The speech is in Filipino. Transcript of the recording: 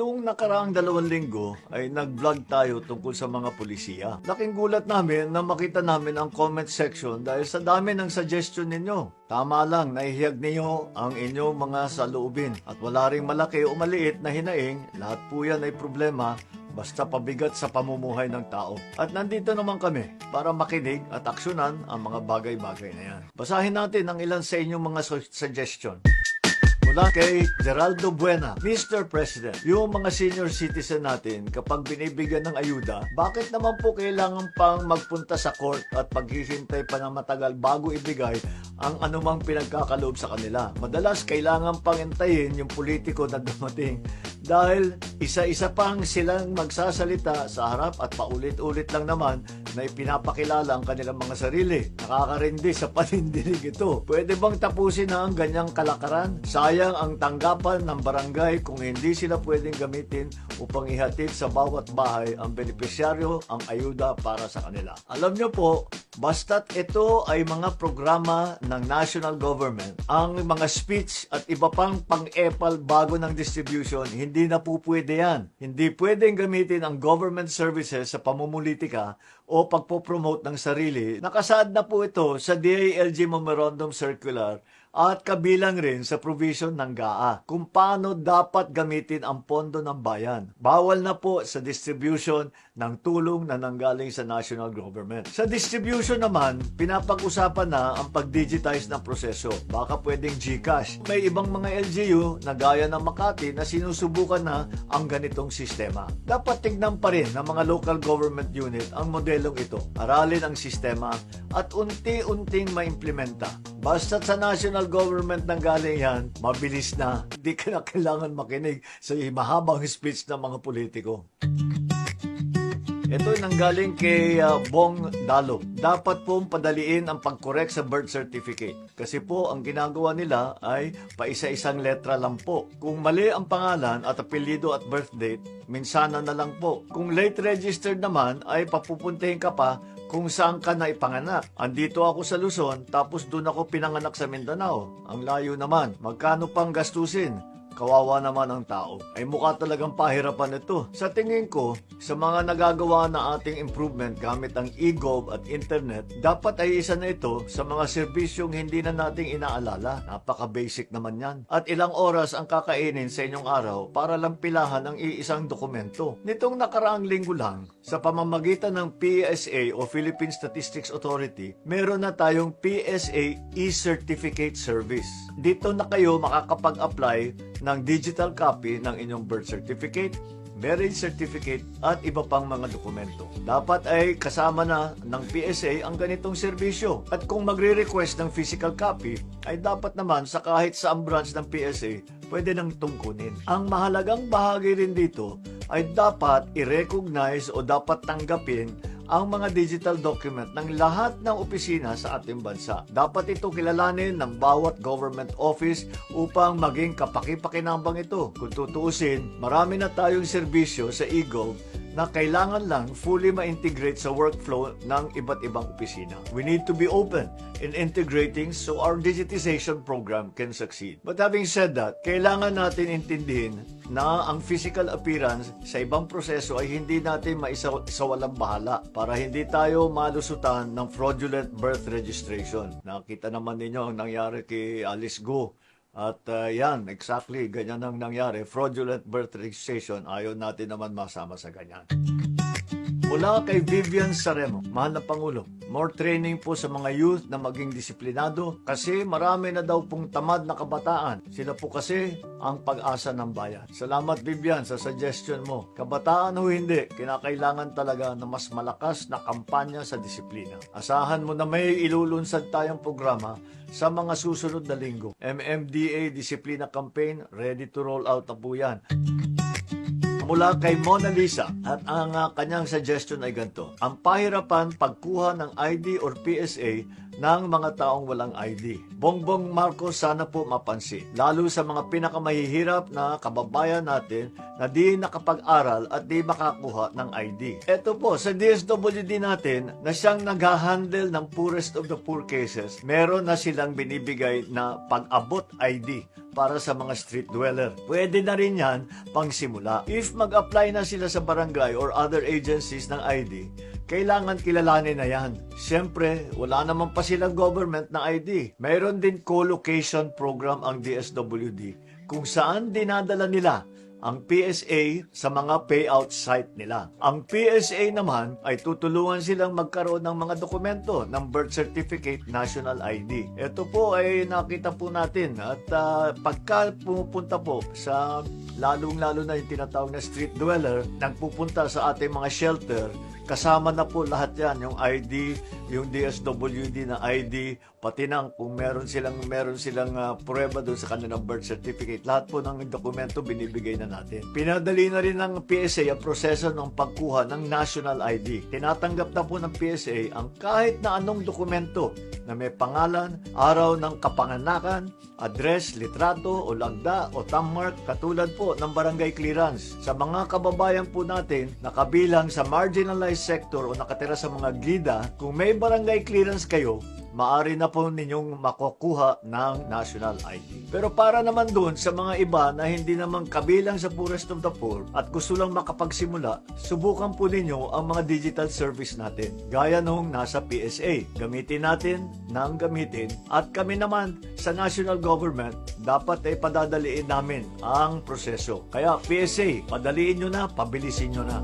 Noong nakaraang 2 linggo ay nag-vlog tayo tungkol sa mga pulisiya. Laking gulat namin na makita namin ang comment section dahil sa dami ng suggestion ninyo. Tama lang, naihiyag ninyo ang inyong mga saloobin at wala ring malaki o maliit na hinaing, lahat po yan ay problema basta pabigat sa pamumuhay ng tao. At nandito naman kami para makinig at aksyonan ang mga bagay-bagay na yan. Basahin natin ang ilan sa inyong mga suggestion. Mula kay Geraldo Buena, Mr. President, yung mga senior citizen natin kapag binibigyan ng ayuda, bakit naman po kailangan pang magpunta sa court at paghihintay pa ng matagal bago ibigay ang anumang pinagkakaloob sa kanila? Madalas kailangan pang intayin yung politiko na dumating dahil isa-isa pang silang magsasalita sa harap at paulit-ulit lang naman na ipinapakilala ang kanilang mga sarili. Nakakarindi sa panindinig ito. Pwede bang tapusin na ang ganyang kalakaran? Sayang ang tanggapan ng barangay kung hindi sila pwedeng gamitin upang ihatid sa bawat bahay ang benepisyaryo ang ayuda para sa kanila. Alam nyo po, basta't ito ay mga programa ng national government, ang mga speech at iba pang pang-epal bago ng distribution, hindi na po pwede yan. Hindi pwedeng gamitin ang government services sa pamumulitika o pagpopromote ng sarili. Nakasaad na po ito sa DILG Memorandum Circular at kabilang rin sa provision ng GAA kung paano dapat gamitin ang pondo ng bayan. Bawal na po sa distribution ng tulong na nanggaling sa national government. Sa distribution naman, pinapag-usapan na ang pag-digitize ng proseso. Baka pwedeng GCash. May ibang mga LGU na gaya ng Makati na sinusubukan na ang ganitong sistema. Dapat tignan pa rin ng mga local government unit ang modelong ito. Aralin ang sistema at unti-unting maimplementa. Basta sa national government nang galing yan, mabilis na. Hindi ka na kailangan makinig sa mahabang speech ng mga politiko. Ito nanggaling kay Bong Dalo. Dapat pong padaliin ang pag-correct sa birth certificate. Kasi po, ang ginagawa nila ay paisa-isang letra lang po. Kung mali ang pangalan at apelyido at birth date, minsana na lang po. Kung late registered naman, ay papupuntahin ka pa kung saan ka na ipanganak. Andito ako sa Luzon, tapos doon ako pinanganak sa Mindanao. Ang layo naman. Magkano pang gastusin? Kawawa naman ang tao. Ay mukha talagang pahirapan ito. Sa tingin ko, sa mga nagagawa na ating improvement gamit ang e-gov at internet, dapat ay isa na ito sa mga serbisyong hindi na nating inaalala. Napaka-basic naman yan. At ilang oras ang kakainin sa inyong araw para lang pilahan ang iisang dokumento. Nitong nakaraang linggo lang, sa pamamagitan ng PSA o Philippine Statistics Authority, meron na tayong PSA e-certificate service. Dito na kayo makakapag-apply ng digital copy ng inyong birth certificate, marriage certificate at iba pang mga dokumento. Dapat ay kasama na ng PSA ang ganitong serbisyo. At kung magre-request ng physical copy, ay dapat naman sa kahit saang branch ng PSA, pwede nang tungkunin. Ang mahalagang bahagi rin dito ay dapat i-recognize o dapat tanggapin ang mga digital document ng lahat ng opisina sa ating bansa. Dapat ito kilalanin ng bawat government office upang maging kapaki-pakinabang ito. Kung tutuusin, marami na tayong serbisyo sa e-gov na kailangan lang fully ma-integrate sa workflow ng iba't ibang opisina. We need to be open in integrating so our digitization program can succeed. But having said that, kailangan natin intindihin na ang physical appearance sa ibang proseso ay hindi natin maisawalang bahala para hindi tayo malusutan ng fraudulent birth registration. Nakita naman ninyo ang nangyari kay Alice Go. At yan, exactly, ganyan ang nangyari. Fraudulent birth registration, ayaw natin naman masama sa ganyan. Mula kay Vivian Saremo, mahal na Pangulo, more training po sa mga youth na maging disiplinado kasi marami na daw pong tamad na kabataan. Sila po kasi ang pag-asa ng bayan. Salamat Vivian sa suggestion mo. Kabataan o hindi, kinakailangan talaga na mas malakas na kampanya sa disiplina. Asahan mo na may ilulunsad tayong programa sa mga susunod na linggo. MMDA Disiplina Campaign, ready to roll out na po yan. Mula kay Mona Lisa at ang kanyang suggestion ay ganito. Ang pahirapan pagkuha ng ID or PSA ng mga taong walang ID. Bongbong Marcos sana po mapansin, lalo sa mga pinakamahihirap na kababayan natin na di nakapag-aral at di makakuha ng ID. Ito po, sa DSWD natin na siyang nag-handle ng poorest of the poor cases, meron na silang binibigay na pag-abot ID para sa mga street dweller. Pwede na rin yan pang simula. If mag-apply na sila sa barangay or other agencies ng ID, kailangan kilalanin na yan. Siyempre, wala naman pa silang government na ID. Mayroon din co-location program ang DSWD kung saan dinadala nila ang PSA sa mga payout site nila. Ang PSA naman ay tutulungan silang magkaroon ng mga dokumento ng birth certificate, national ID. Ito po ay nakita po natin at pagka pumupunta po sa lalong-lalo na yung tinatawag na street dweller, nagpupunta sa ating mga shelter, kasama na po lahat yan, yung ID, yung DSWD na ID, pati nang kung meron silang prueba doon sa kanilang birth certificate. Lahat po ng dokumento binibigay na natin. Pinadali na rin ng PSA ang proseso ng pagkuha ng national ID. Tinatanggap na po ng PSA ang kahit na anong dokumento na may pangalan, araw ng kapanganakan, address, litrato o lagda o thumbmark, katulad po ng barangay clearance. Sa mga kababayan po natin na kabilang sa marginalized sector o nakatira sa mga gilida, kung may barangay clearance kayo, maaari na po ninyong makukuha ng national ID. Pero para naman doon sa mga iba na hindi naman kabilang sa poorest of the poor at gusto lang makapagsimula, subukan po ninyo ang mga digital service natin. Gaya nung nasa PSA. Gamitin natin nang gamitin at kami naman sa national government dapat ay padadaliin namin ang proseso. Kaya PSA, padaliin nyo na, pabilisin nyo na.